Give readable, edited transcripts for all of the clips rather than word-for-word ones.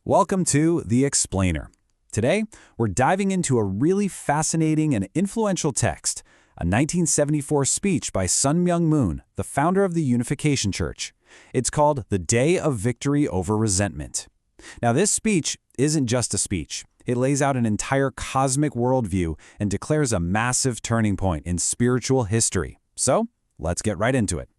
Welcome to The Explainer. Today, we're diving into a really fascinating and influential text, a 1974 speech by Myung, the founder of the Unification Church. It's called The Day of Victory Over Resentment. Now, this speech isn't just a speech. It lays out an entire cosmic worldview and declares a massive turning point in spiritual history. So, let's get right into it.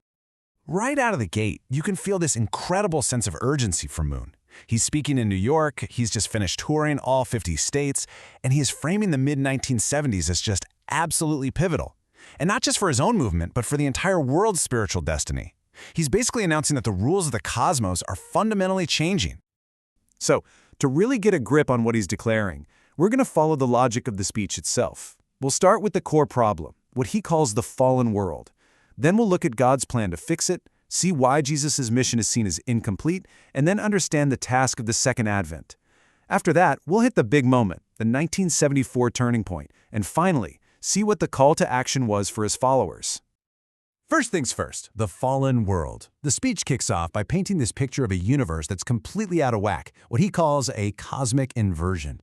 Right out of the gate, you can feel this incredible sense of urgency from Moon. He's speaking in New York, he's just finished touring all 50 states, and he is framing the mid-1970s as just absolutely pivotal. And not just for his own movement, but for the entire world's spiritual destiny. He's basically announcing that the rules of the cosmos are fundamentally changing. So, to really get a grip on what he's declaring, we're going to follow the logic of the speech itself. We'll start with the core problem, what he calls the fallen world. Then we'll look at God's plan to fix it, see why Jesus' mission is seen as incomplete, and then understand the task of the second advent. After that, we'll hit the big moment, the 1974 turning point, and finally, see what the call to action was for his followers. First things first, the fallen world. The speech kicks off by painting this picture of a universe that's completely out of whack, what he calls a cosmic inversion.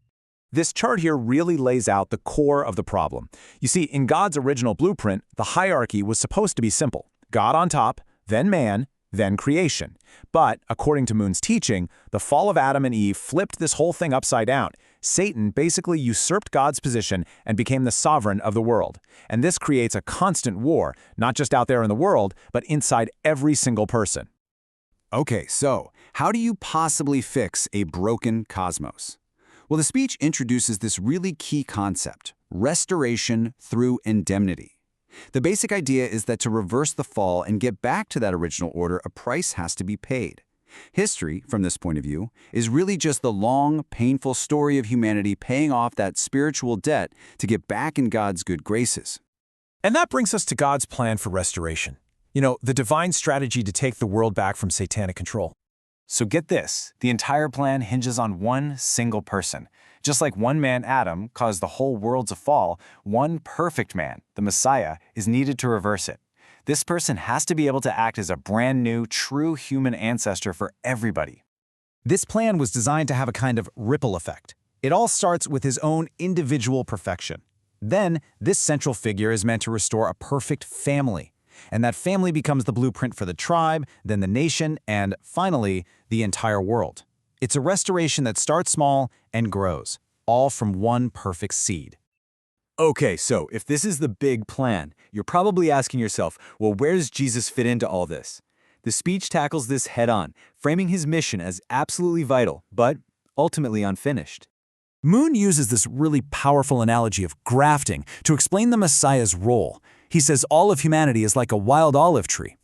This chart here really lays out the core of the problem. You see, in God's original blueprint, the hierarchy was supposed to be simple. God on top, then man, then creation. But, according to Moon's teaching, the fall of Adam and Eve flipped this whole thing upside down. Satan basically usurped God's position and became the sovereign of the world. And this creates a constant war, not just out there in the world, but inside every single person. Okay, so how do you possibly fix a broken cosmos? Well, the speech introduces this really key concept, restoration through indemnity. The basic idea is that to reverse the fall and get back to that original order, a price has to be paid. History, from this point of view, is really just the long, painful story of humanity paying off that spiritual debt to get back in God's good graces. And that brings us to God's plan for restoration. You know, the divine strategy to take the world back from satanic control. So get this, the entire plan hinges on one single person. Just like one man, Adam, caused the whole world to fall, one perfect man, the Messiah, is needed to reverse it. This person has to be able to act as a brand new, true human ancestor for everybody. This plan was designed to have a kind of ripple effect. It all starts with his own individual perfection. Then, this central figure is meant to restore a perfect family. And that family becomes the blueprint for the tribe, then the nation, and, finally, the entire world. It's a restoration that starts small and grows, all from one perfect seed. Okay, so if this is the big plan, you're probably asking yourself, well, where does Jesus fit into all this? The speech tackles this head-on, framing his mission as absolutely vital, but ultimately unfinished. Moon uses this really powerful analogy of grafting to explain the Messiah's role. He says all of humanity is like a wild olive tree,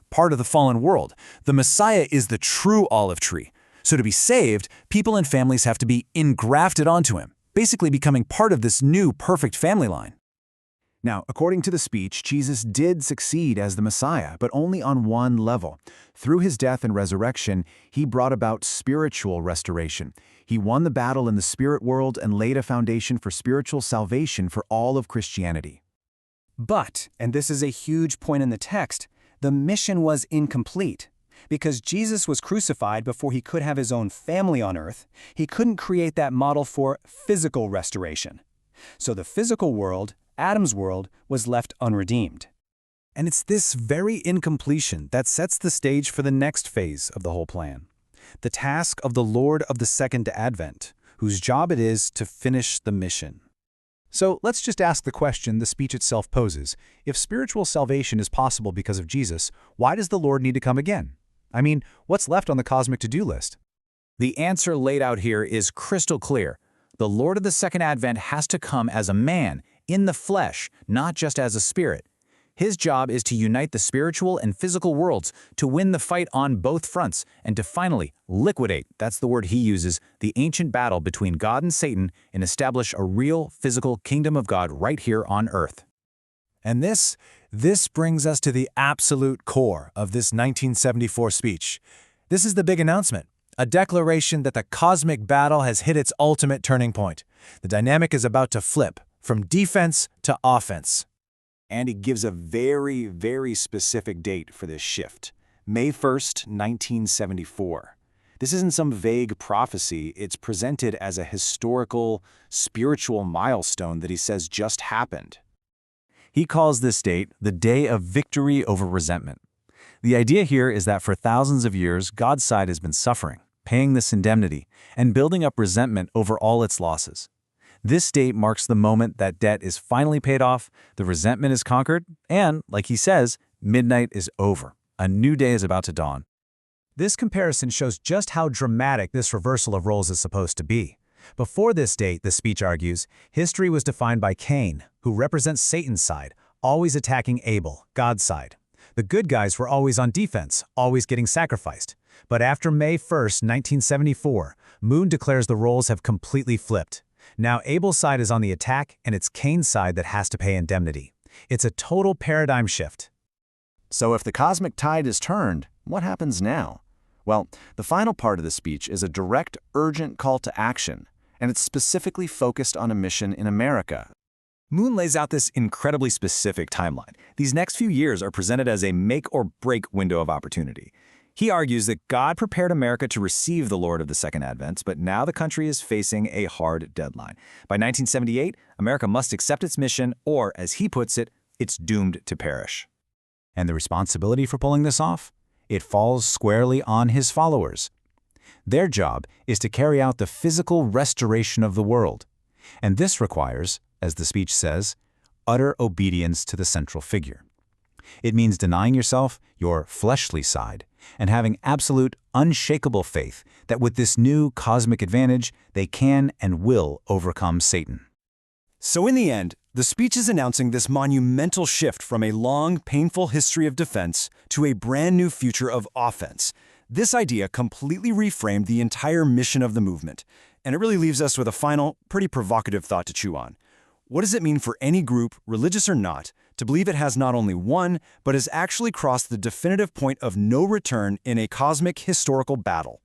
part of the fallen world. The Messiah is the true olive tree. So to be saved, people and families have to be engrafted onto him, basically becoming part of this new perfect family line. Now, according to the speech, Jesus did succeed as the Messiah, but only on one level. Through his death and resurrection, he brought about spiritual restoration. He won the battle in the spirit world and laid a foundation for spiritual salvation for all of Christianity. But, and this is a huge point in the text, the mission was incomplete. Because Jesus was crucified before he could have his own family on earth, he couldn't create that model for physical restoration. So the physical world, Adam's world, was left unredeemed. And it's this very incompletion that sets the stage for the next phase of the whole plan. The task of the Lord of the Second Advent, whose job it is to finish the mission. So let's just ask the question the speech itself poses. If spiritual salvation is possible because of Jesus, why does the Lord need to come again? I mean, what's left on the cosmic to-do list? The answer laid out here is crystal clear. The Lord of the Second Advent has to come as a man, in the flesh, not just as a spirit. His job is to unite the spiritual and physical worlds, to win the fight on both fronts, and to finally liquidate, that's the word he uses, the ancient battle between God and Satan and establish a real physical kingdom of God right here on earth. And this brings us to the absolute core of this 1974 speech. This is the big announcement, a declaration that the cosmic battle has hit its ultimate turning point. The dynamic is about to flip from defense to offense. And he gives a very, very specific date for this shift, May 1st, 1974. This isn't some vague prophecy. It's presented as a historical, spiritual milestone that he says just happened. He calls this date the day of victory over resentment. The idea here is that for thousands of years, God's side has been suffering, paying this indemnity, and building up resentment over all its losses. This date marks the moment that debt is finally paid off, the resentment is conquered, and, like he says, midnight is over. A new day is about to dawn. This comparison shows just how dramatic this reversal of roles is supposed to be. Before this date, the speech argues, history was defined by Cain, who represents Satan's side, always attacking Abel, God's side. The good guys were always on defense, always getting sacrificed. But after May 1st, 1974, Moon declares the roles have completely flipped. Now Abel's side is on the attack, and it's Cain's side that has to pay indemnity. It's a total paradigm shift. So if the cosmic tide is turned, what happens now? Well, the final part of the speech is a direct, urgent call to action, and it's specifically focused on a mission in America. Moon lays out this incredibly specific timeline. These next few years are presented as a make-or-break window of opportunity. He argues that God prepared America to receive the Lord of the Second Advent, but now the country is facing a hard deadline. By 1978, America must accept its mission, or, as he puts it, it's doomed to perish. And the responsibility for pulling this off? It falls squarely on his followers. Their job is to carry out the physical restoration of the world. And this requires, as the speech says, utter obedience to the central figure. It means denying yourself, your fleshly side, and having absolute, unshakable faith that with this new cosmic advantage, they can and will overcome Satan. So in the end, the speech is announcing this monumental shift from a long, painful history of defense to a brand new future of offense. This idea completely reframed the entire mission of the movement, and it really leaves us with a final, pretty provocative thought to chew on. What does it mean for any group, religious or not, to believe it has not only won, but has actually crossed the definitive point of no return in a cosmic historical battle?